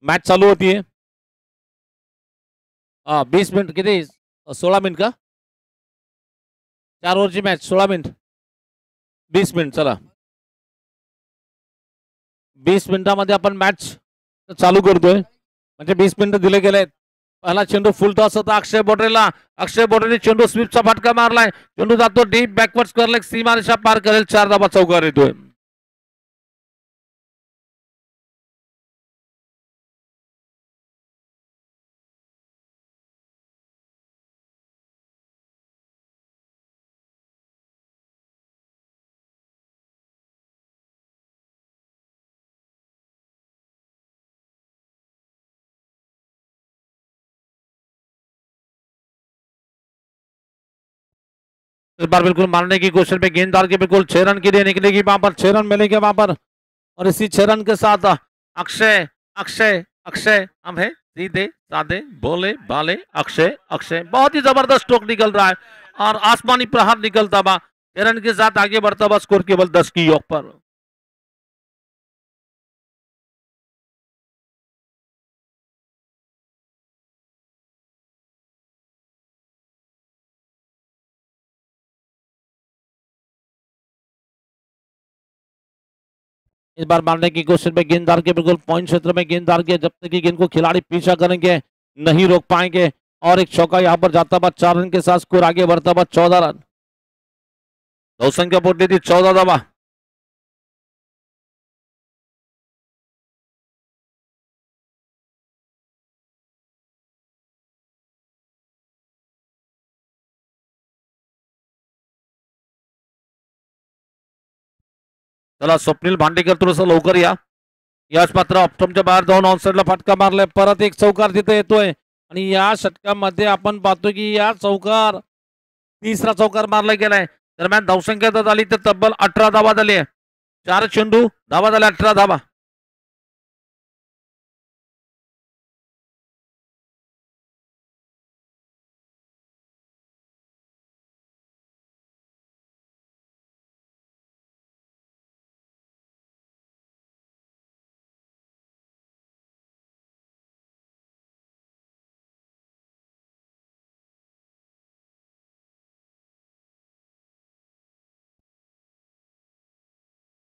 Match चालू होतीये. 20 minute किती? 16 मिनिट का? 4 ओव्हरची मॅच 16 मिनिट. 20 मिनिट चला. 20 मिनिटामध्ये आपण मॅच चालू करतोय. म्हणजे 20 मिनिटं दिले गेले आहेत. पहिला चेंडू फुल टॉस होता अक्षय बोटरेला. अक्षय बोटरेने चेंडू स्वीपचा फटका मारलाय. चेंडू जातो डीप बॅकवर्ड करले सीमारेषा पार करेल. 4 धाबा चौकार येतोय. इस बार बिल्कुल मारने की कोशिश में गेंददार के बिल्कुल 6 रन के लिए निकलेगी वहां पर. 6 रन मिलेंगे वहां पर. और इसी 6 रन के साथ अक्षय अक्षय अक्षय हम है सीधे साधे बोले बाले अक्षय अक्षय. बहुत ही जबरदस्त स्ट्रोक निकल रहा है और आसमानी प्रहार निकलता हुआ 6 रन के साथ आगे बढ़ता हुआ. स्कोर केवल 10 की योग पर. इस बार मारने की कोशिश में गेंददार के बिल्कुल पॉइंट क्षेत्र में गेंददार के जब तक कि गेंद को खिलाड़ी पीछा करेंगे नहीं रोक पाएंगे. और एक चौका यहां पर जाता हुआ 4 रन के साथ स्कोर आगे बढ़ता हुआ 14 रन. बहुसंख्या पोटी थी 14 धावा. चला स्वप्नील भांडेकर थोडंसं लवकर या. यश मात्र ऑप्टमच्या बाहेर जाऊन ऑनसाईडला फटका मारलाय. परत एक चौकार तिथे येतोय आणि या षटकामध्ये आपण पाहतो की या चौकार तिसरा चौकार मारला गेलाय. दरम्यान धावसंख्या जर झाली तर तब्बल 18 धावा झाली आहे. 4 चेंडू धावा झाल्या 18 धावा.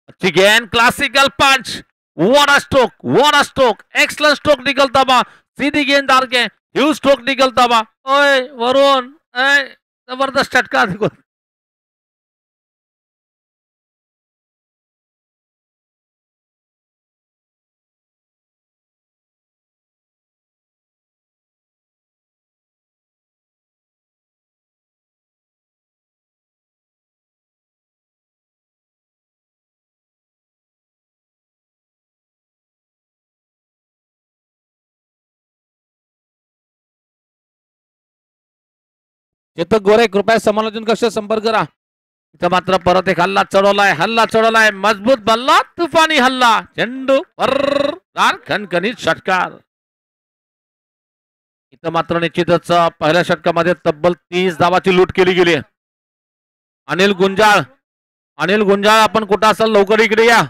अच्छी गेंद classical punch. What a stroke excellent stroke निकलता हुआ. सीधी गेंददार के ह्यूज स्ट्रोक निकलता हुआ. ओए वरुण जबरदस्त झटका देखो. चेतक गोरे कृपया समालोचन कक्ष संपर्क करा. इथं मात्र परत एक हल्ला चढवलाय मजबूत बल्ला तुफानी हल्ला. चेंडू खणखणीत षटकार. इथं मात्र निश्चितच पहिल्या षटकामध्ये तब्बल 30 धावाची लूट केली गेली. अनिल गुंजाळ आपण कुठं असाल लवकर इकडे या.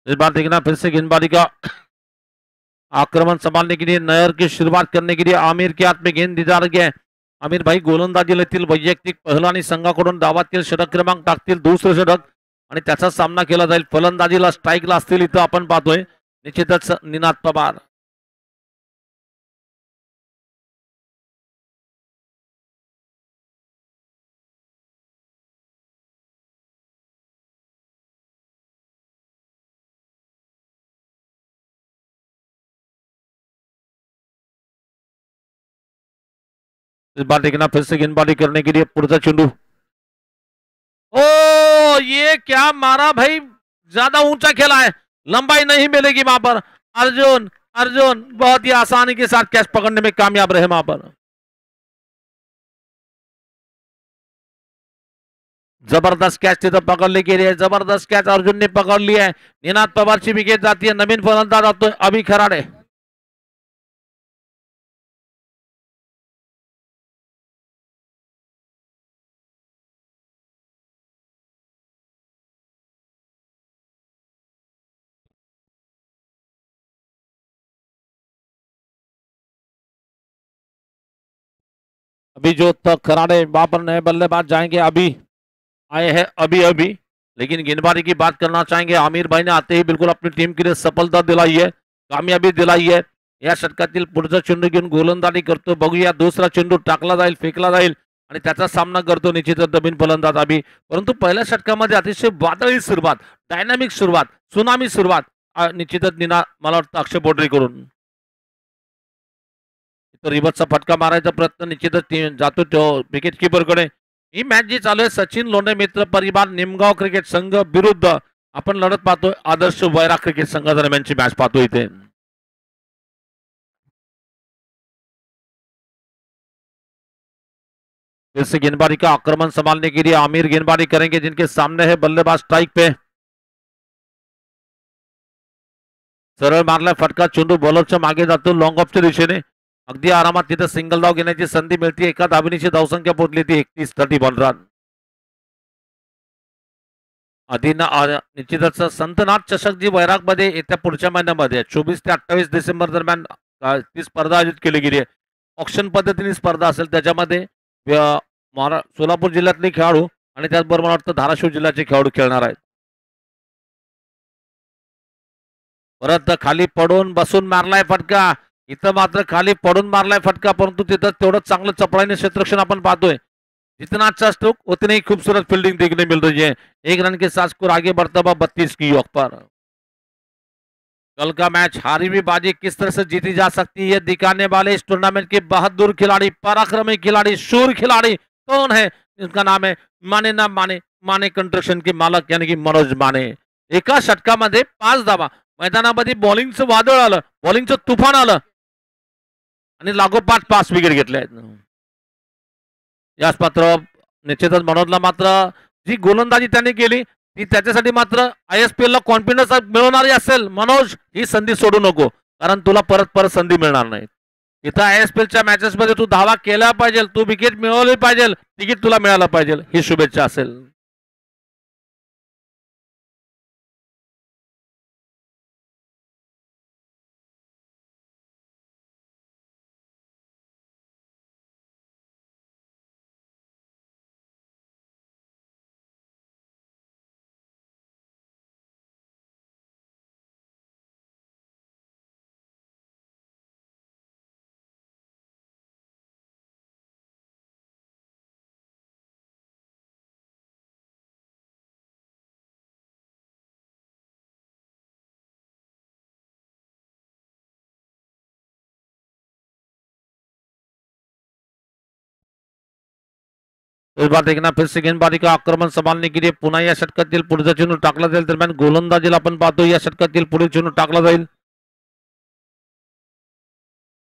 इस बार देखना फिर से गेंदबाजी का आक्रमण संभालने के लिए नयर की शुरुआत करने के लिए आमिर के हाथ में गेंद दी जा रही है. आमिर भाई गोलंदाजीला येथील वैयक्तिक पहिला आणि संघाकडून डावातील षटक क्रमांक टाकतील दुसरे षटक आणि त्याचा सामना केला जाईल. फलंदाजीला स्ट्राईकला असतील इथं आपण पाहतोय निश्चितच निनाद पवार. इस बार देखना फिर से गेंदबाजी करने के लिए पुरजा चेंडू। ओ ये क्या मारा भाई, ज्यादा ऊंचा खेला है, लंबाई नहीं मिलेगी वहां पर। अर्जुन अर्जुन बहुत ही आसानी के साथ कैच पकड़ने में कामयाब रहे वहां पर। जबरदस्त कैच तिथं पकडली गेली आहे, जबरदस्त कैच अर्जुनने पकडली आहे। निनाद पवारची विकेट जाती, नवीन फलंदाज जातोय अभि खराडे। अभी जो तक खराड़े वहां पर नए बल्लेबाज जाएंगे, अभी आए हैं अभी अभी, लेकिन गेंदबाजी की बात करना चाहेंगे। आमिर भाई ने आते ही बिल्कुल अपनी टीम के लिए सफलता दिलाई है, कामयाबी दिलाई है। या षटकातील पुढचा चेंडू घेऊन गोलंदाजी करतो, बघूया दुसरा चेंडू टाकला जाईल, फेकला जाईल आणि त्याचा सामना करतो निश्चितच नवीन फलंदाज अभि। परंतु पहिल्या षटकामध्ये अतिशय वादळी सुरुवात, डायनामिक सुरुवात, सुनामी सुरुवात निश्चितच निना मला वाटतं अक्षय पोटरी करून रिवर्सचा फटका मारायचा प्रयत्न निश्चितच जातो तो विकेट कीपरकडे। ही मॅच जी चालू आहे सचिन लोंढे मित्र परिवार निमगाव क्रिकेट संघ विरुद्ध आपण लढत पाहतोय आदर्श वैरा क्रिकेट संघादरम्यानची मॅच पाहतोय इथे। फिर से गेंदबाजी का आक्रमण संभालने के लिए आमिर गेंदबाजी करेंगे, जिनके सामने है बल्लेबाज स्ट्राइक पे। सरळ मारलाय फटका, चेंडू बॉलरच्या मागे जातो लॉंग ऑफच्या दिशेने। अगदी आरामात तिथे सिंगल धाव घेण्याची संधी मिळते, एका धावनीची धावसंख्या पोहोचली ती 31, 31 रन। निश्चितच संतनाथ चषक जी वैराग मध्ये येत्या पुढच्या महिन्यामध्ये 24 ते 28 डिसेंबर दरम्यान ती स्पर्धा आयोजित केली गेली आहे। ऑक्शन पद्धतीने स्पर्धा असेल, त्याच्यामध्ये सोलापूर जिल्ह्यातले खेळाडू आणि त्याचबरोबर मला वाटतं धाराशिव जिल्ह्याचे खेळाडू खेळणार आहेत। परत खाली पडून बसून मारलाय फटका, इथं मात्र खाली पडून मारलाय फटका, परंतु तिथं तेवढं चांगलं चपळाईने क्षेत्ररक्षण आपण पाहतोय। जितना अच्छा स्ट्रोक उतनी ही खूबसूरत फील्डिंग देखने मिल रही है। 1 रन के साथ स्कोर आगे बढ़ता हुआ 32 की योग पर। कल का मैच हारी हुई बाजी किस तरह से जीती जा सकती है, यह दिखाने वाले इस टूर्नामेंट के बहादुर खिलाड़ी, पराक्रमी खिलाड़ी, शूर खिलाड़ी कौन है? इनका नाम है माने ना माने, माने कंस्ट्रक्शन के मालक यानी की मनोज माने। एका षटकामध्ये 5 धावा, मैदानामध्ये बॉलिंगचं वादळ आलं, बॉलिंगचं तुफान आलं आणि लागोपाठ 5 विकेट घेतले आहेत। याच मात्र निश्चितच मनोजला मात्र जी गोलंदाजी त्यांनी केली ती त्याच्यासाठी मात्र ISPL ला कॉन्फिडन्स मिळवणारी असेल। मनोज ही संधी सोडू नको, कारण तुला परत परत संधी मिळणार नाही। इथं ISPL च्या मॅचेस मध्ये तू धावा केला पाहिजे, तू विकेट मिळवली पाहिजे, तिकीट तुला मिळालं पाहिजे, ही शुभेच्छा असेल। इस बार देखना फिर से गेंदबाजी का आक्रमण संभालने के लिए पुन्हा या षटकातील पुढचा चेंडू टाकला जाईल। दरम्यान गोलंदाजीला आपण पाहतो या षटकातील पुढील चेंडू टाकला जाईल,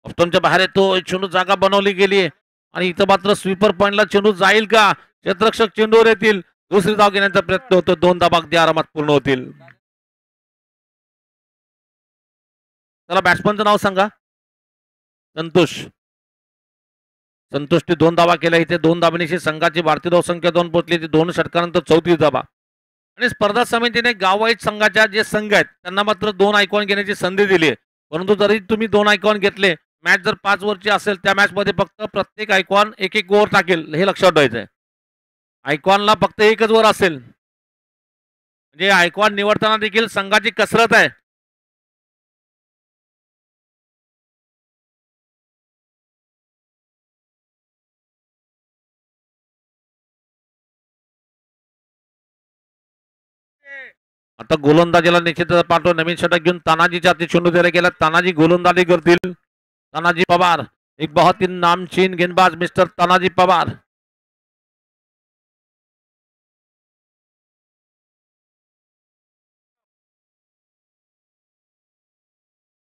ऑप्टनच्या बाहेर येतो, चेंडू जागा बनवली गेली आणि इथं मात्र स्वीपर पॉइंटला चेंडू जाईल का? क्षेत्ररक्षक चेंडूवर येतील, दुसरी धाव घेण्याचा प्रयत्न होतो, 2 धावा अगदी आरामात पूर्ण होतील। चला बॅट्समनचं नाव सांगा। संतोष, संतोषने 2 धावा केल्या, इथे 2 धावांची संघाची भारतीय धावसंख्या 2 पोहोचली, ती 2 षटकानंतर 34 धावा। आणि स्पर्धा समितीने गाववाईज संघाच्या जे संघ आहेत त्यांना मात्र 2 आयकॉन घेण्याची संधी दिली आहे, परंतु जरी तुम्ही 2 आयकॉन घेतले, मॅच जर 5 ओव्हरची असेल त्या मॅच मध्ये फक्त प्रत्येक आयकॉन 1-1 ओव्हर टाकेल, हे लक्षात ठेवायचं आहे। आयकॉनला फक्त 1च ओव्हर असेल, म्हणजे आयकॉन निवडताना देखील संघाची कसरत आहे। आता गोलंदाजीला निश्चित पाठव, नवीन षटक घेऊन तानाजीच्या हाती चेंडू दिला गेला, तानाजी गोलंदाजी करतील। तानाजी पवार एक बहुत ही नामचीन गेंदबाज मिस्टर तानाजी पवार।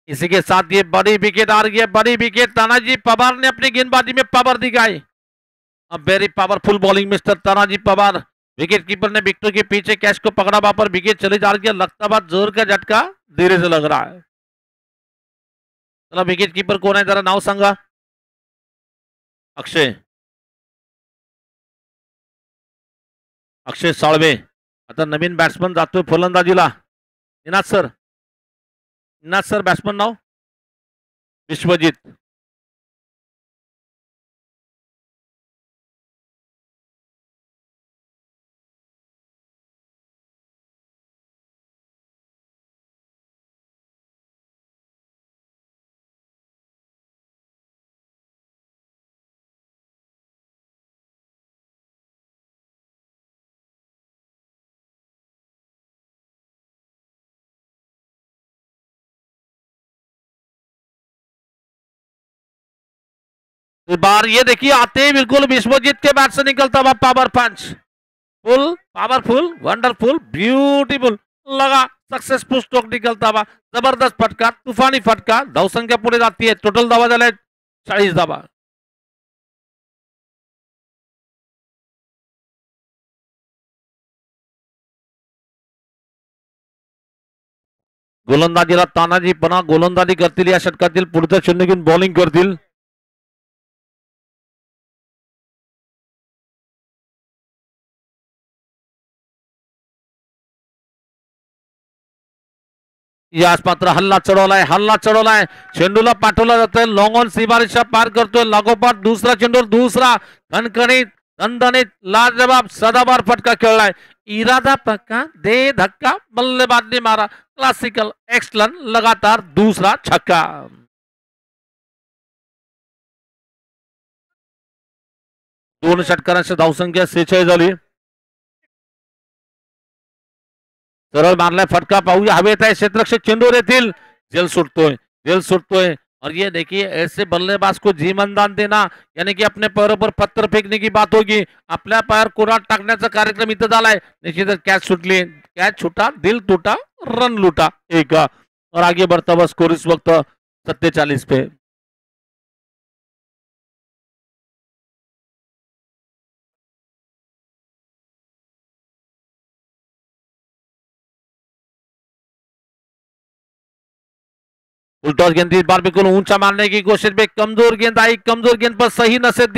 इसी के साथ ये बड़ी विकेट आ रही है, बड़ी विकेट। तानाजी पवार ने अपनी गेंदबाजी में पावर दिखाई। अब very powerful bowling mister Tanaji Pawar. Wicket keeper ने विकेट के पीछे कैच को पकड़ा, वहां पर विकेट चली जा रही है। लगता बात जोर का झटका धीरे से लग रहा है। चला विकेट कीपर कोण आहे जरा नाव सांगा। अक्षय, अक्षय साळवे। आता नवीन बॅट्समन जातोय फलंदाजीला। निनाद सर बॅट्समन नाव विश्वजित। इस बार ये देखिए आते ही बिल्कुल विश्वजीत के बैट से निकलता हुआ पावर पंच। फुल पावरफुल, वंडरफुल, ब्यूटीफुल लगा। सक्सेसफुल स्ट्रोक निकलता हुआ। जबरदस्त फटका, तुफानी फटका। धावसंख्या पुढे जाती है। टोटल धावा झाल्या 40 धावा। गोलंदाजीला तानाजी पुन्हा गोलंदाजी करतील या षटकातील। पुढचं चेंडू घेऊन बॉलिंग करतील। याच मात्र हल्ला चढवलाय चेंडूला पाठवला जातोय। लॉंग ऑन सीमारेषा पार करतोय। लागोपाठ दुसरा चेंडू, दुसरा खणखणीत दणदणीत लाजवाब सदाबार फटका खेळलाय। इरादा पक्का, दे धक्का, बल्लेबाज ने मारा। क्लासिकल एक्सलन, लगातार दूसरा छक्का। दोन षटकारांची धावसंख्या 46 झाली। सरळ मारलाय फटका, पाहूया हवेत आहे क्षेत्ररक्षक चेंडूवर येथील। जेल सुटतोय और ये देखिए ऐसे बल्लेबाज को जीवनदान देना यानी कि अपने पैरों पर पत्थर फेकने की बात होगी। अपने पैर कुराट टाकण्याचा कार्यक्रम इथं झालाय। निश्चितच कॅच सुटली, कॅच छुटा, दिल टूटा, रन लूटा एक। और आगे बढ़ता हुआ स्कोर इस वक्त 47 पे। उल्टॉस गेंद इस बार बिल्कुल ऊंचा मारने की कोशिश में कमजोर गेंद आई। कमजोर गेंद पर सही नसीब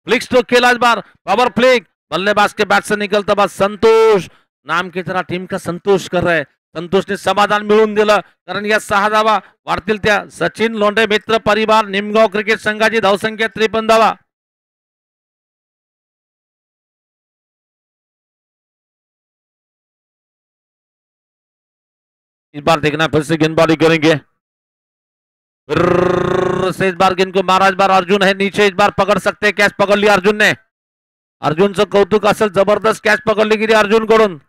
फ्लिक स्ट्रोक खेला इस बार, पावर फ्लिक। बल्लेबाज के बैट से निकलता बाद संतोष नाम की तरह टीम का संतोष कर रहे। संतोषने समाधान मिळवून दिलं, कारण या 6 धावा वाढतील त्या। सचिन लोंढे मित्र परिवार निमगाव क्रिकेट संघाची धावसंख्या 53 धावा। इस बार देखना फिर से गेंदबाजी करेंगे। से इस बार गेंद को मारा। इस बार अर्जुन है नीचे, इस बार पकड़ सकते हैं। कैच पकड़ लिया अर्जुन ने। अर्जुनचं कौतुक असेल, जबरदस्त कॅच पकडली गेली अर्जुन कडून।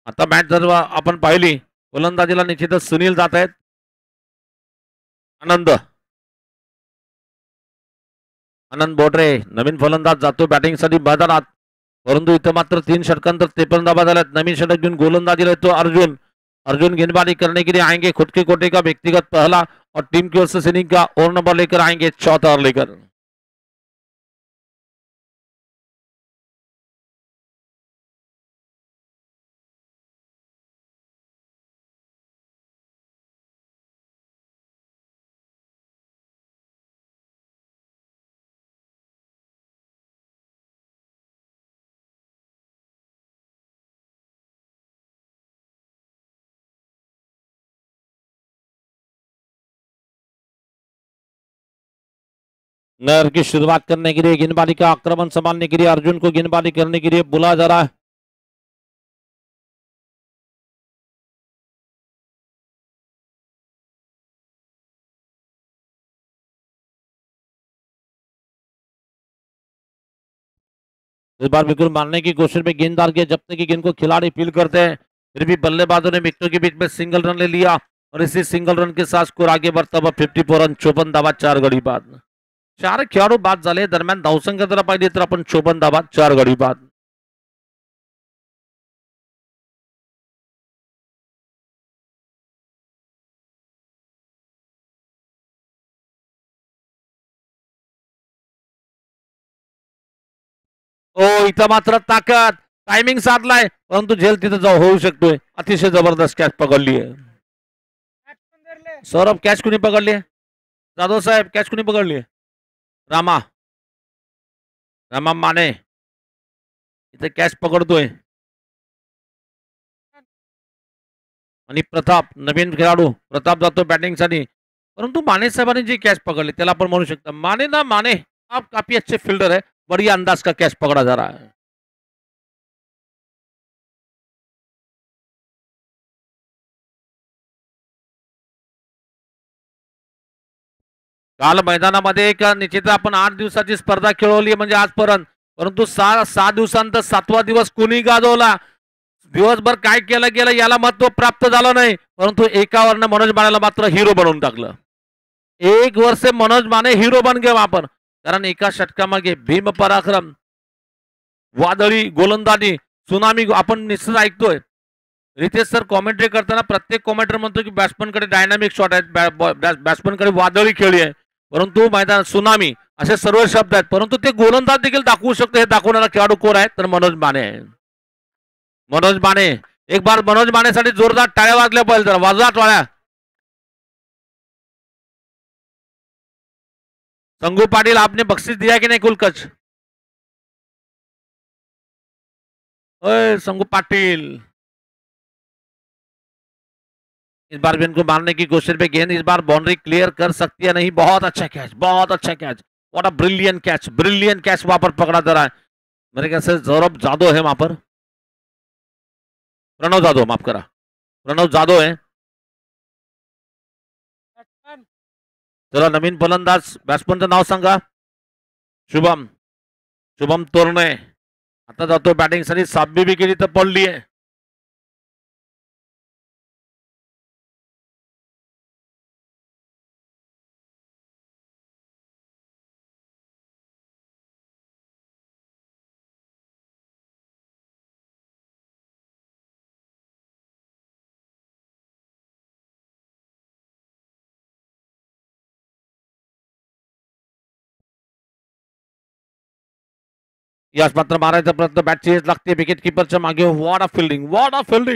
आता मॅच जर आपण पाहिली, गोलंदाजीला निश्चितच सुनील जात आहेत। आनंद बोडरे नवीन फलंदाज जातो बॅटिंगसाठी मैदानात, परंतु इथं मात्र 3 षटकांतर 53 धावा झाल्यात। नवीन षटक घेऊन गोलंदाजीला येतो अर्जुन। अर्जुन गेंदबाजी करने के लिए आएंगे। खुद के कोटे का व्यक्तिगत पहला और टीम की ओर से इनिंग का और नंबर लेकर आएंगे, चौथा लेकर। नहर की शुरुआत करने के लिए गेंदबाजी का आक्रमण संभालने के लिए अर्जुन को गेंदबाजी करने के लिए बुलाया जा रहा है। इस बार बिल्कुल मारने की कोशिश में गेंददार के जब तक कि गेंद को खिलाड़ी फील करते हैं, फिर भी बल्लेबाजों ने विकेटों के बीच में सिंगल रन ले लिया और इसी सिंगल रन के साथ स्कोर आगे बढ़ता हुआ 54 रन 54 धावा 4 गडी बाद. 4 खेळाडू बाद झाले. दरम्यान धावसंख्या जर पाहिली तर आपण 54 धावा 4 गडी बाद. हो, इथं मात्र ताकद टायमिंग साधलाय परंतु झेल तिथं जाऊ होऊ शकतोय. अतिशय जबरदस्त कॅच पकडली आहे. सौरभ कॅच कुणी पकडली? जाधव साहेब कॅच कुणी पकडली? रामा रामा माने इथे कॅच पकडतोय आणि प्रताप नवीन खेळाडू प्रताप जातो बॅटिंगसाठी परंतु माने साहेबांनी जी कॅच पकडली त्याला आपण म्हणू शकतो माने ना माने आप काफी अच्छे फील्डर है बढ़िया अंदाज का कैच पकड़ा जा रहा है. काल मैदानामध्ये एक निश्चित आपण 8 दिवसाची स्पर्धा खेळवली म्हणजे आजपर्यंत परंतु 6 दिवसांत 7वा दिवस कुणी गाजवला. दिवसभर काय केलं गेलं याला महत्व प्राप्त झालं नाही परंतु एकावरनं मनोज मानेला मात्र हिरो बनवून टाकलं. 1 वर्ष मनोज माने हिरो बन गए वहां पर कारण एका षटकामागे भीम पराक्रम वादळी गोलंदाजी सुनामी आपण निश्चित ऐकतोय. रितेश सर कॉमेंट्री करताना प्रत्येक कॉमेंटर म्हणतो की बॅट्समनकडे डायनामिक शॉट आहेत बॅट्समनकडे वादळी खेळी आहे परंतु मैदान सुनामी असे सर्व शब्द आहेत परंतु ते गोलंदाज देखील दाखवू शकतो. हे दाखवणारा खेळाडू कोण आहे तर मनोज माने आहे. मनोज माने एक बार मनोज मानेसाठी जोरदार टाळ्या वाजल्या पाहिजे तर वाजवा टाळ्या. संगू पाटिल आपने बख्शीश दिया कि नहीं कुलकच? ओए संगू पाटिल इस बार भी इनको मारने की कोशिश में गेंद इस बार बाउंड्री क्लियर कर सकती है नहीं. बहुत अच्छा कैच बहुत अच्छा catch what a brilliant catch वहां पर पकड़ा जा रहा है. मेरे ख्याल से सौरभ जादव है वहां पर प्रणव जाधव माफ करा प्रणव जाधव है. चला नवीन फलंदाज बॅट्समनचं नाव सांगा. शुभम शुभम तोरणे आता जातो बॅटिंगसाठी 7वी विकेट इथं पडली आहे. यश मात्र मारायचा प्रयत्न बॅट चेंज लागते विकेट कीपरच्या मागे. व्हाट अ फिल्डिंग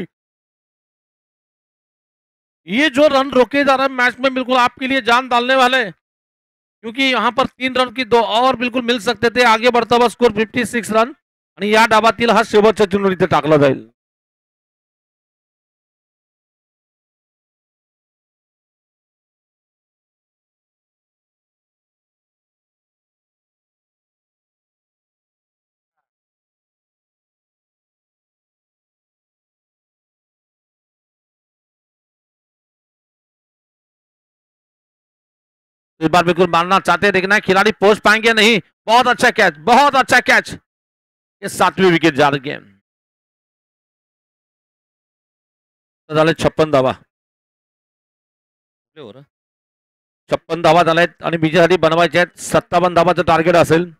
ये जो रन रोके जा रहे हैं मैच में बिल्कुल आपके लिए जान डालने वाले क्योंकि यहाँ पर 3 रन की 2 और बिल्कुल मिल सकते थे. आगे बढ़ता हुआ स्कोर 56 रन आणि या डावातील हा शेवटचा चेंडू इथे टाकला जाईल. इस बार बिल्कुल मारना चाहते देखना है खिलाड़ी पहुंच पाएंगे नहीं. बहुत अच्छा कैच ये 7वीं विकेट जा रही है. 56 धावा 56 धावा झाल्यात आणि विजयासाठी बनवायचे आहेत 57 धावाचं टार्गेट असेल.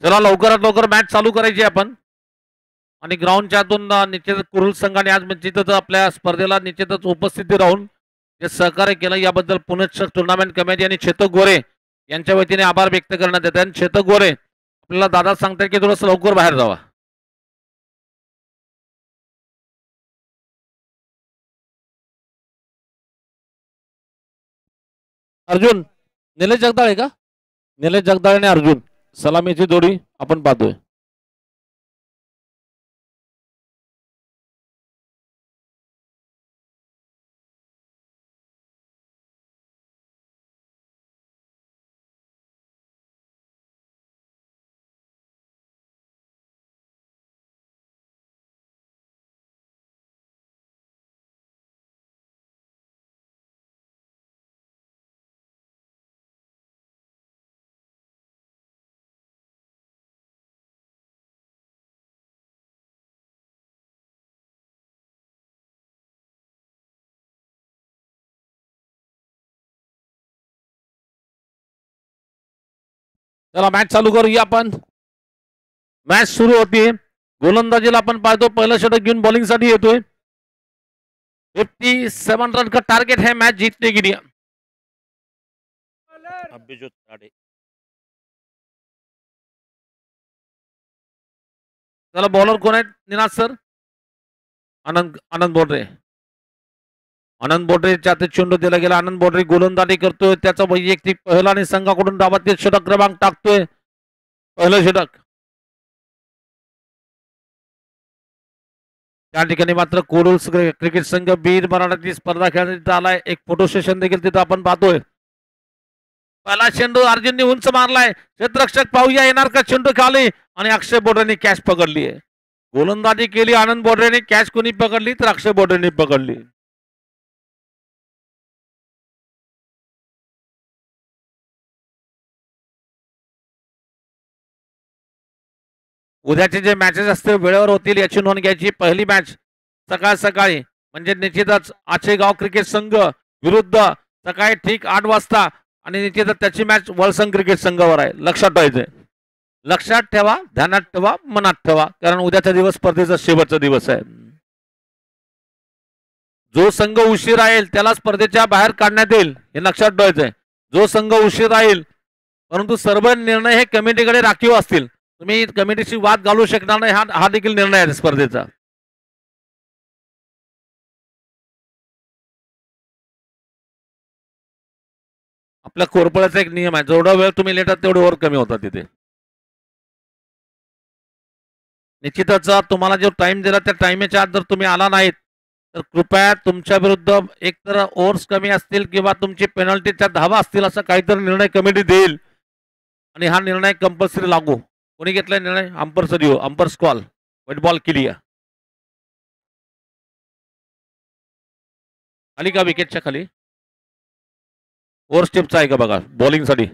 चला लवकरात लवकर मॅच चालू करायची आपण आणि ग्राउंडच्या आतून निश्चितच कुरुल संघाने आज निश्चितच आपल्या स्पर्धेला निश्चितच उपस्थिती राहून जे सहकार्य केलं याबद्दल पुणे टुर्नामेंट कमिटी आणि चेतक गोरे यांच्या वतीने आभार व्यक्त करण्यात येतात. आणि चेतक गोरे आपल्याला दादा सांगतात की थोडंसं लवकर बाहेर जावा. अर्जुन निलेश जगदाळे का? निलेश जगदाळे आणि अर्जुन सलामीची जोडी आपण पाहतोय. चला मॅच चालू करूया आपण. मॅच सुरू होती. गोलंदाजीला आपण पाहतो पहिलं षटक घेऊन बॉलिंग साठी येतोय. 57 रन का टारगेट है मैच जीतने के लिए. चला बॉलर कोण आहेत निनाद सर? आनंद बोडरे. आनंद बोडरेच्या हातात चेंडू दिला गेला. आनंद बोडरे गोलंदाजी करतोय. त्याचा वैयक्तिक पहिला आणि संघाकडून डावातील षटक क्रमांक टाकतोय. पहिलं षटक. त्या ठिकाणी मात्र कोरुल क्रिकेट संघ बीड मराठी स्पर्धा खेळण्यात आलाय. एक फोटो सेशन देखील तिथं आपण पाहतोय. पहिला चेंडू अर्जुनने उंच मारलाय. क्षेत्ररक्षक पाहूया येणार का चेंडू खाली आणि अक्षय बोडरेने कॅच पकडली आहे. गोलंदाजी केली आनंद बोडरेने. कॅच कोणी पकडली तर अक्षय बोडरेने पकडली. उद्याचे जे मॅचेस असतील वेळेवर होतील याची नोंद घ्यायची. पहिली मॅच सकाळी म्हणजे निश्चितच आचेगाव क्रिकेट संघ विरुद्ध सकाळी ठीक 8 वाजता आणि निश्चितच त्याची मॅच वळसंग क्रिकेट संघावर आहे. लक्षात ठेवायचंय. लक्षात ठेवा, ध्यानात ठेवा, मनात ठेवा, कारण उद्याचा दिवस स्पर्धेचा शेवटचा दिवस आहे. जो संघ उशीर राहील त्याला स्पर्धेच्या बाहेर काढण्यात येईल हे लक्षात ठेवायचंय. जो संघ उशीर राहील परंतु सर्व निर्णय हे कमिटीकडे राखीव असतील. तुम्ही कमिटीशी वाद घालू शकणार नाही. हा देखील निर्णय आहे स्पर्धेचा. आपल्या कोरपळाचा एक नियम आहे. जेवढा वेळ तुम्ही लेटात तेवढे ओव्हर कमी होतात तिथे. निश्चितच तुम्हाला जो टाइम दिला त्या टाइमच्या आत जर तुम्ही आला नाहीत तर कृपया तुमच्या विरुद्ध एकतर ओव्हर्स कमी असतील किंवा तुमची पेनल्टीच्या धावा असतील असा काहीतरी निर्णय कमिटी देईल आणि हा निर्णय कंपल्सरी लागू. कोणी घेतलाय निर्णय? अंपर्स कॉल. व्हाईट बॉल केली खाली का विकेटच्या खाली? ओव्हर स्टेपचा आहे का बघा बॉलिंगसाठी.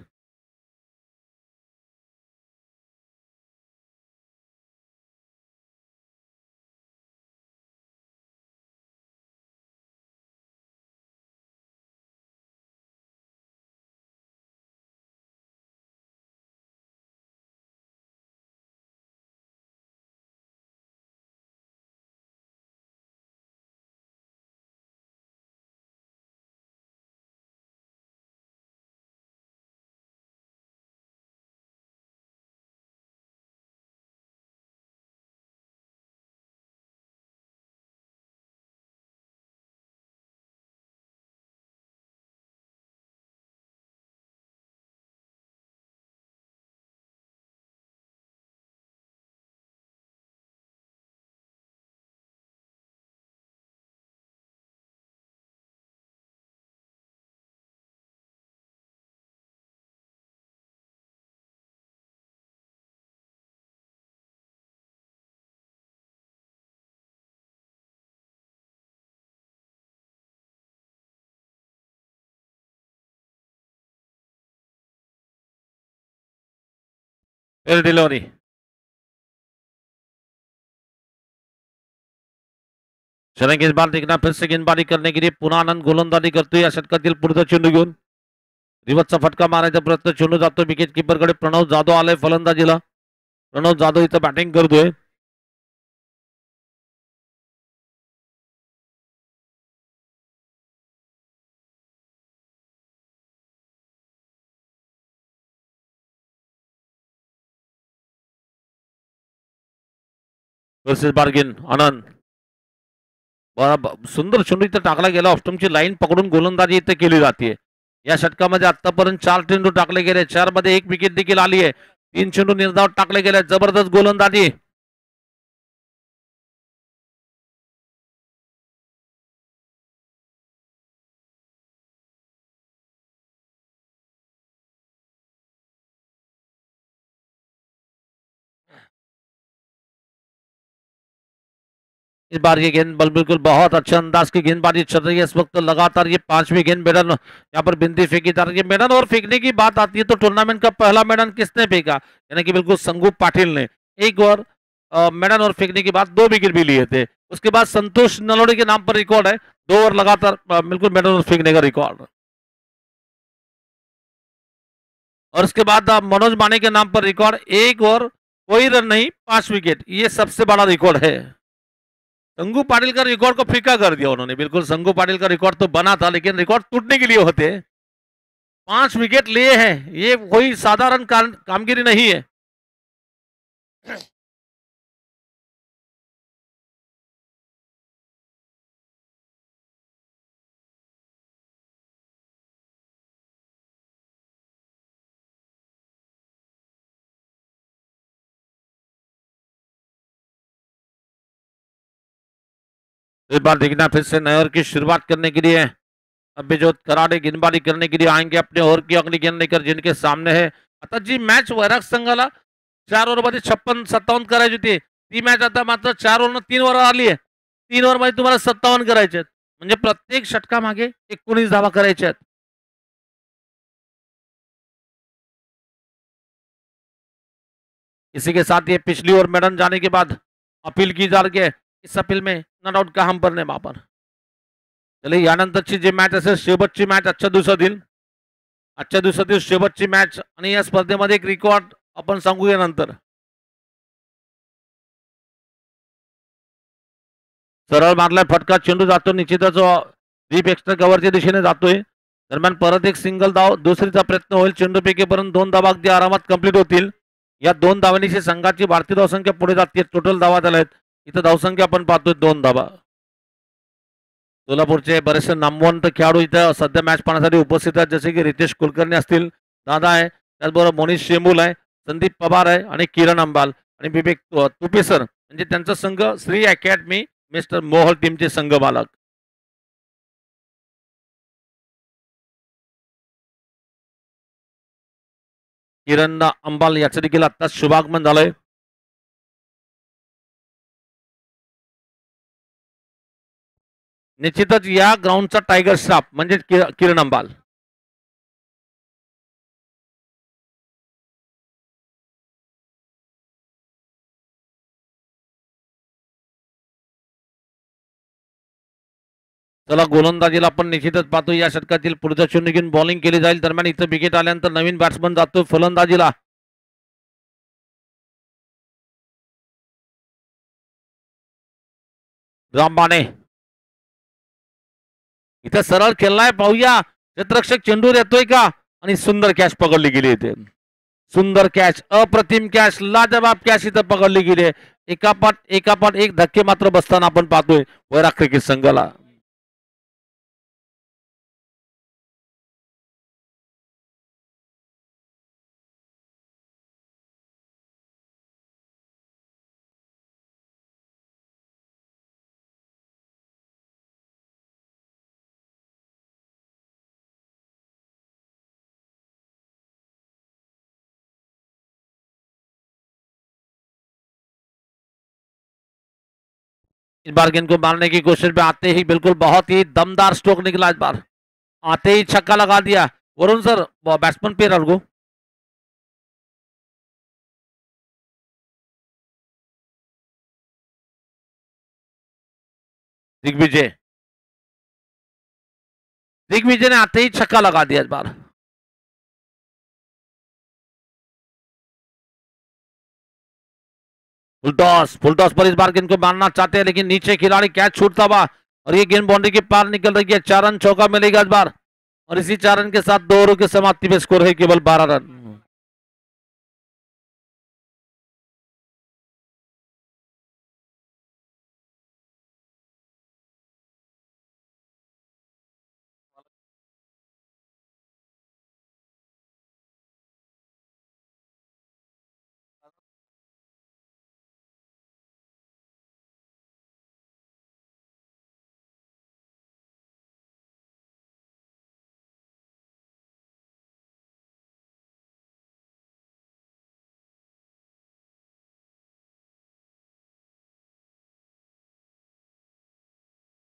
डिलिव्हरी. क्षण गेंदबाज देखना फिर से गेंदबाजी करने के लिए पुन्हा आनंद गोलंदाजी करतोय. या षटकातील पुढचा चेंडू घेऊन रिवर्सचा फटका मारायचा प्रयत्न. चेंडू जातो विकेट किपर कडे. प्रणव जाधव आलाय फलंदाजीला. प्रणव जाधव इथं बॅटिंग करतोय. वर्सेस बार्गेन आनंद. सुंदर चेंडू इथं टाकला गेला. ऑफस्टंपची लाईन पकडून गोलंदाजी इथं केली जाते. या षटकामध्ये आतापर्यंत 4 चेंडू टाकले गेले. 4 मध्ये 1 विकेट देखील आली आहे. 3 चेंडू निर्धाव टाकले गेले. जबरदस्त गोलंदाजी. इस बार ये गेंद बल बिल्कुल बहुत अच्छे अंदाज की गेंदबाजी चल रही है इस वक्त. लगातार ये 5वीं गेंद मेडन यहाँ पर बिंदी फेंकी जा रही है. मेडन और फेंकने की बात आती है तो टूर्नामेंट का पहला मेडन किसने फेंका, यानी कि बिल्कुल संगू पाटिल ने. एक ओवर मेडन और फेंकने के बाद 2 विकेट भी लिए थे. उसके बाद संतोष नलोड़े के नाम पर रिकॉर्ड है 2 ओवर लगातार बिल्कुल मेडन और फेंकने का रिकॉर्ड. और उसके बाद मनोज माने के नाम पर रिकॉर्ड 1 ओवर कोई रन नहीं 5 विकेट. ये सबसे बड़ा रिकॉर्ड है. संगू पाटिल का रिकॉर्ड को फीका कर दिया उन्होंने. बिल्कुल संगू पाटिल का रिकॉर्ड तो बना था लेकिन रिकॉर्ड टूटने के लिए होते. 5 विकेट लिए हैं, ये कोई साधारण कामगिरी नहीं है. इस बार देखना फिर से नए ओवर की शुरुआत करने के लिए अभी जो कराटे गेंदबाजी करने के लिए आएंगे अपने ओव्हर की अगली गेंद लेकर जिनके सामने है. आता जी मॅच वैराग संघाला 4 ओव्हरमध्ये 56-57 करायची होती. ती मॅच आता मात्र 4 ओव्हर 3 ओव्हर आली आहे. 3 ओव्हरमध्ये तुम्हाला 57 करायचे आहेत. म्हणजे प्रत्येक षटकामागे 19 धावा करायच्या आहेत. इसी के साथ ये पिछली ओवर मैदान जाने के बाद अपील की जा रही है. इस अपील में नॉट आउट का हम पर वापर. चले यानंतरची जी मॅच असेल शेवटची मॅच आजच्या दिवसातील शेवटची मॅच आणि या स्पर्धेमध्ये एक रेकॉर्ड आपण सांगूया नंतर. सरळ मारलाय फटका. चेंडू जातो निश्चितच डीप एक्स्ट्रा कव्हरच्या दिशेने जातोय. दरम्यान परत एक सिंगल धाव दुसरीचा प्रयत्न होईल. चेंडूपैकीपर्यंत 2 धावा अगदी आरामात कंप्लीट होतील. या 2 धावांनी संघाची भारतीय धावसंख्या पुढे जाते. टोटल धावा झाल्या आहेत इथं धावसंख्या आपण पाहतोय 2 धावा. सोलापूरचे बरेचसे नामवंत खेळाडू इथं सध्या मॅच पाहण्यासाठी उपस्थित आहेत. जसे की रितेश कुलकर्णी असतील, दादा आहे, त्याचबरोबर मोनिश शेंबूल आहे, संदीप पवार आहे आणि किरण अंबाल आणि विवेक तुपेसर म्हणजे त्यांचा संघ श्री अकॅडमी मिस्टर मोहल टीमचे संघ मालक. किरण अंबाल याचं देखील आत्ताच शुभागमन झालंय. निश्चितच या ग्राउंडचा टायगर श्राफ म्हणजे किरण अंबाल. चला गोलंदाजीला आपण निश्चितच पाहतो. या षटकातील पुढचा चेंडू घेऊन बॉलिंग केली जाईल. दरम्यान इथं विकेट आल्यानंतर नवीन बॅट्समन जातो फलंदाजीला. रामबाणे इथं सरळ खेळलाय. पाहूया क्षेत्ररक्षक चेंडूवर येतोय का आणि सुंदर कॅच पकडली गेली इथे. सुंदर कॅच, अप्रतिम कॅच, लाजवाब कॅच इथं पकडली गेली. एकापाठ एक धक्के मात्र बसताना आपण पाहतोय वैराग क्रिकेट संघाला. इस बार गेंद को मारने की कोशिश में आते ही बिल्कुल बहुत ही दमदार स्ट्रोक निकला. इस बार आते ही छक्का लगा दिया. वरुण सर बैट्समैन पे रन को दिग्विजय ने आते ही छक्का लगा दिया इस बार. फुल टॉस पर इस बार गेंद को मारना चाहते हैं लेकिन नीचे खिलाड़ी कैच छूटता हुआ और ये गेंद बाउंड्री के पार निकल रही है। 4 रन चौका मिलेगा इस बार और इसी 4 रन के साथ 2 ओवर की समाप्ति पे स्कोर है केवल 12 रन।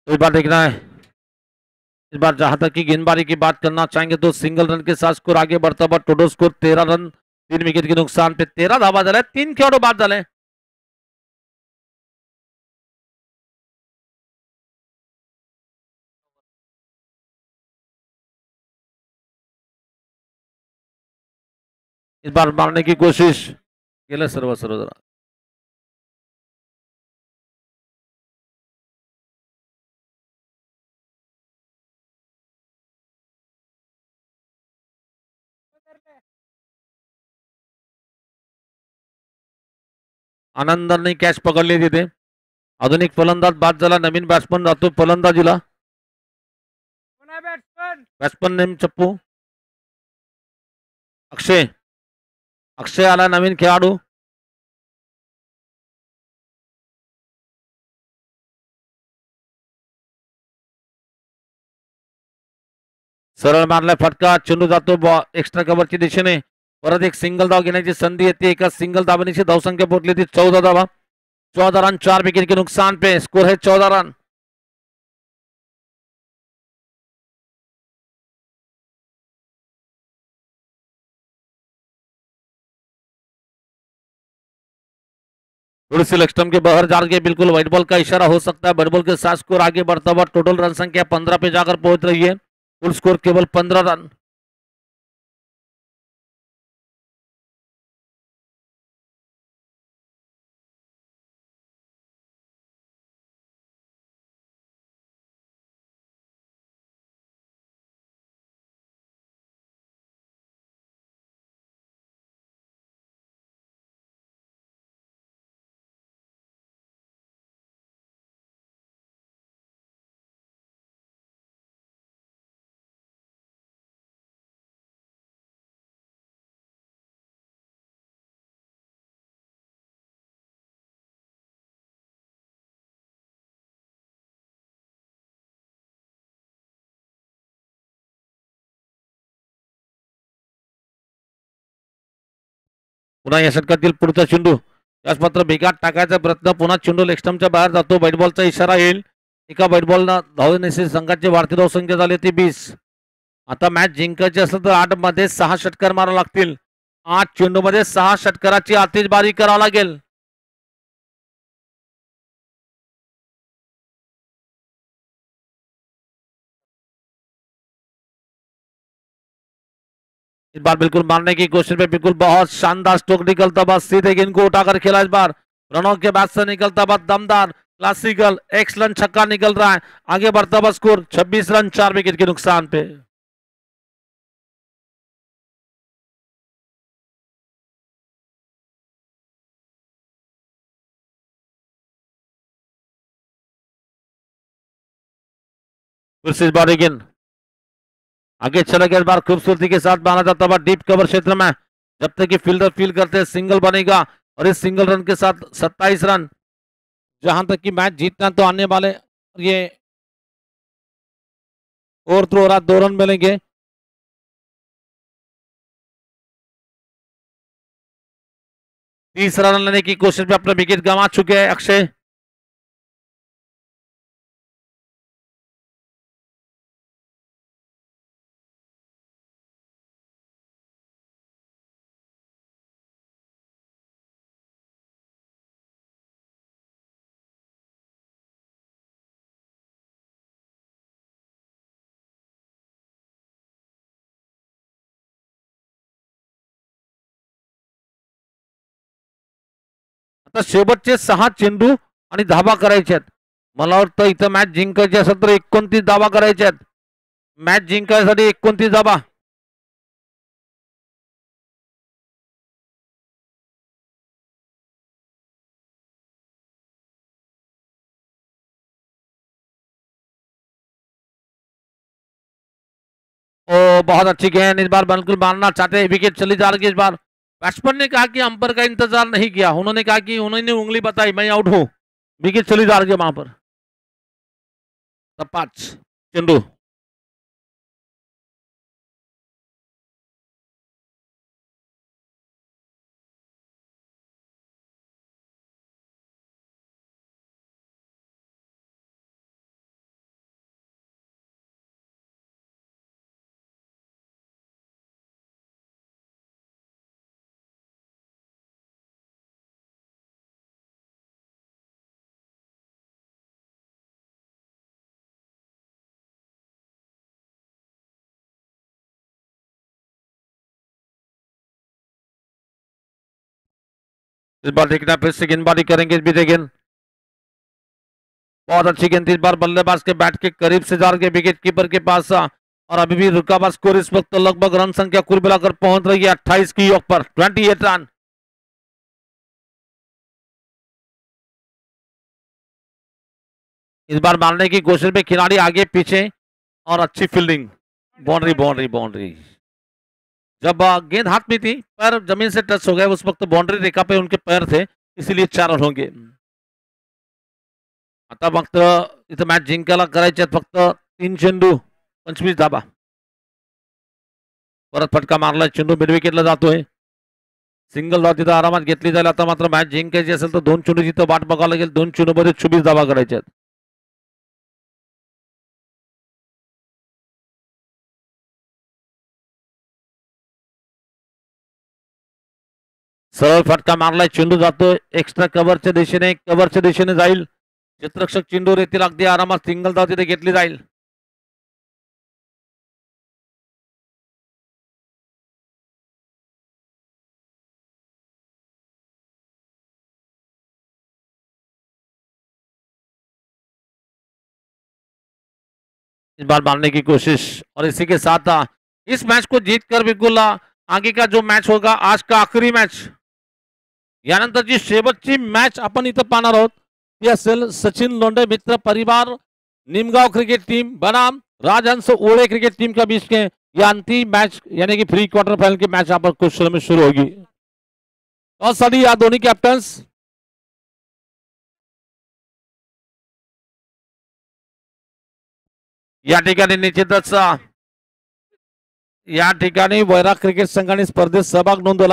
तो इस बार देखना है, इस बार जहां तक की गेंदबाजी की बात करना चाहेंगे तो सिंगल रन के साथ स्कोर आगे बढ़ता हुआ। टोटल स्कोर 13 रन 3 विकेट के नुकसान पे 13 धावा डाले, 3 खिलाड़ियों बाद डाले। इस बार मारने की कोशिश गेले सर्व सर्व आनंदाने कॅच पकडली तिथे। आधुनिक फलंदाज बाद झाला, नवीन बॅट्समन जातो फलंदाजीला। बॅट्समन नेम चप्पू अक्षय, अक्षय आला नवीन खेळाडू। सरळ मारलाय फटका, चेंडू जातो एक्स्ट्रा कव्हरच्या दिशेने। परत एक सिंगल धाव घेण्याची संधी येते, एका सिंगल धावनीची धावसंख्या पोहोचली ती 14 धावा। 14 रन 4 विकेट के नुकसान पे स्कोर है 14 रन। थोड़ी सी लेग स्टंप के बाहर जा के बिल्कुल व्हाइट बॉल का इशारा हो सकता है। व्हाइट बॉल के साथ स्कोर आगे बढ़ता हुआ, टोटल रन संख्या 15 पे जाकर पहुंच रही है। फुल स्कोर केवल 15 रन। पुन्हा या षटकातील पुढचा चेंडू त्याच मात्र बेकार टाकायचा प्रयत्न, पुन्हा चेंडू लेग स्टंपच्या बाहेर जातो। व्हाईट बॉलचा इशारा येईल। एका व्हाईट बॉलना धावण्याची संघाची वाढती धावसंख्या झाली ती 20। आता मॅच जिंकायची असेल तर 8 मध्ये 6 षटकार मारावे लागतील। 8 चेंडू मध्ये 6 षटकाराची आतिषबाजी करावी लागेल। इस बार बिल्कुल मारने की कोशिश में बिल्कुल बहुत शानदार स्ट्रोक निकलता हुआ, सीधे गेंद को उठाकर खेला। इस बार रनों के बाद से निकलता हुआ दमदार क्लासिकल एक्सलेंट छक्का निकल रहा है। आगे बढ़ता हुआ स्कोर 26 रन 4 विकेट के नुकसान पे। फिर से इस बार गेंद आगे चला गया। इस बार खूबसूरती के साथ मारा जाता हुआ डीप कवर क्षेत्र में, जब तक कि फील्डर फील करते हैं सिंगल बनेगा और इस सिंगल रन के साथ 27 रन। जहां तक कि मैच जीतना तो आने वाले ये ओवर थ्रो रहा, 2 रन मिलेंगे। तीसरा रन लेने की कोशिश में अपना विकेट गंवा चुके हैं अक्षय। आता शेवटचे 6 चेंडू आणि धावा करायचे आहेत. मला वाटतं इथं मॅच जिंकायची असेल तर 29 धावा करायच्या आहेत. मॅच जिंकायसाठी 29 धावा. ओ बहुत अच्छी गेंद, इस बार बिल्कुल मारना चाहते, विकेट चली जा रही है इस बार. बैट्समैन ने कहा कि अंपायर का इंतजार नहीं किया, उन्होंने कहा कि उन्होंने उंगली बताई मैं आउट हूं, विकेट चली जा रही है वहां पर. तब 5 चेंडू. इस बार देखना फिर से गेंदबाजी करेंगे इस बीते गेंद. बहुत अच्छी गेंद इस बार बल्लेबाज के बैट के करीब से जा रही है विकेट कीपर के पास. और अभी भी रुका हुआ स्कोर इस वक्त लगभग रन संख्या कुल मिलाकर पहुंच रही है 28 की योग पर. 28 रन. इस बार मारने की कोशिश में खिलाड़ी आगे पीछे और अच्छी फील्डिंग. Boundary boundary boundary. जब गेंद हाथ में थी पैर जमीन से टच हो गए उस वक्त बाउंड्री रेखा पे उनके पैर थे, इसीलिए 4 रन होंगे. आता फक्त इथं मॅच जिंकायला करायचे फक्त 3 चेंडू 25 धाबा. परत फटका मारला, चेंडू मिड विकेटला जातोय. सिंगल धाव तिथं आरामात घेतली जाईल. आता मात्र मॅच जिंकायची असेल तर 2 चेंडू तिथं वाट बघावं लागेल. 2 चेंडू मध्ये 24 धावा करायच्या आहेत. सरळ फटका मारलाय, चेंडू जातोय एक्स्ट्रा कव्हरच्या दिशेने जाईल. चित्ररक्षक चेंडू येतील अगदी आरामात. सिंगल धाव तिथे घेतली जाईल. इस बार मारने की कोशिश और इसी के साथ इस मैच को जीतकर बिल्कुल आगे का जो मैच होगा आज का आखरी मैच, यानंतरची शेवटची मॅच आपण इथं पाहणार आहोत ती असेल सचिन लोंढे मित्र परिवार निमगांव क्रिकेट टीम बनाम राजहंस ओळे क्रिकेट टीम के बीच के ये अंतिम मैच यानी कि प्री क्वार्टर फाइनल की मैच यहाँ पर कुछ समय में शुरू होगी. और सभी या दोनों कैप्टन्स या ठिकाणी निश्चितच या ठिकाणी वैराग क्रिकेट संघाने स्पर्धेत सहभाग नोंदवला.